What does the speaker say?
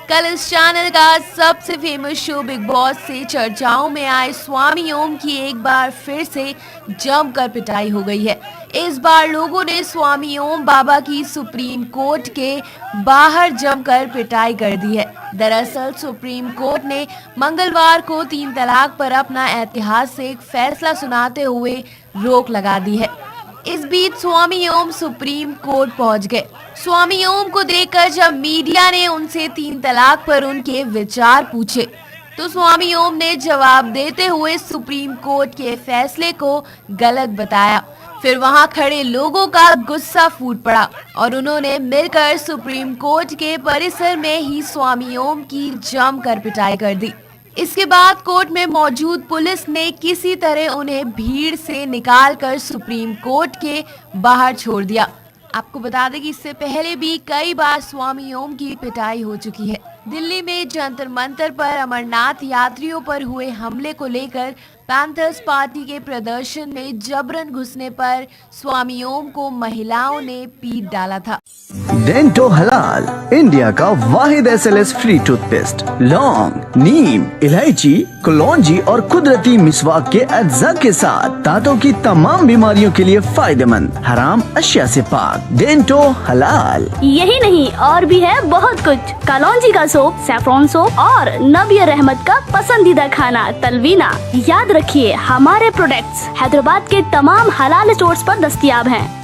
कल इस चैनल का सबसे फेमस शो बिग बॉस से चर्चाओं में आए स्वामी ओम की एक बार फिर से जमकर पिटाई हो गई है। इस बार लोगों ने स्वामी ओम बाबा की सुप्रीम कोर्ट के बाहर जमकर पिटाई कर दी है। दरअसल सुप्रीम कोर्ट ने मंगलवार को 3 तलाक पर अपना ऐतिहासिक फैसला सुनाते हुए रोक लगा दी है। इस बीच स्वामी ओम सुप्रीम कोर्ट पहुंच गए। स्वामी ओम को देखकर जब मीडिया ने उनसे 3 तलाक पर उनके विचार पूछे तो स्वामी ओम ने जवाब देते हुए सुप्रीम कोर्ट के फैसले को गलत बताया। फिर वहां खड़े लोगों का गुस्सा फूट पड़ा और उन्होंने मिलकर सुप्रीम कोर्ट के परिसर में ही स्वामी ओम की जमकर पिटाई कर दी। इसके बाद कोर्ट में मौजूद पुलिस ने किसी तरह उन्हें भीड़ से निकालकर सुप्रीम कोर्ट के बाहर छोड़ दिया। आपको बता दें कि इससे पहले भी कई बार स्वामी ओम की पिटाई हो चुकी है। दिल्ली में जंतर मंतर पर अमरनाथ यात्रियों पर हुए हमले को लेकर पैंथर्स पार्टी के प्रदर्शन में जबरन घुसने पर स्वामी ओम को महिलाओं ने पीट डाला था। डेंटो हलाल, इंडिया का वाहिद SLS फ्री टूथपेस्ट। लौंग, नीम, इलायची, कलौंजी और कुदरती मिसवाक के अज्जा के साथ दांतों की तमाम बीमारियों के लिए फायदेमंद, हराम अशिया से पाक। डेंटो हलाल। यही नहीं और भी है बहुत कुछ। कलौंजी का सोप, सैफरॉन सोप और नबीर अहमद का पसंदीदा खाना तलवीना। याद रखिए हमारे प्रोडक्ट्स हैदराबाद के तमाम हलाल स्टोर्स पर दस्तयाब हैं।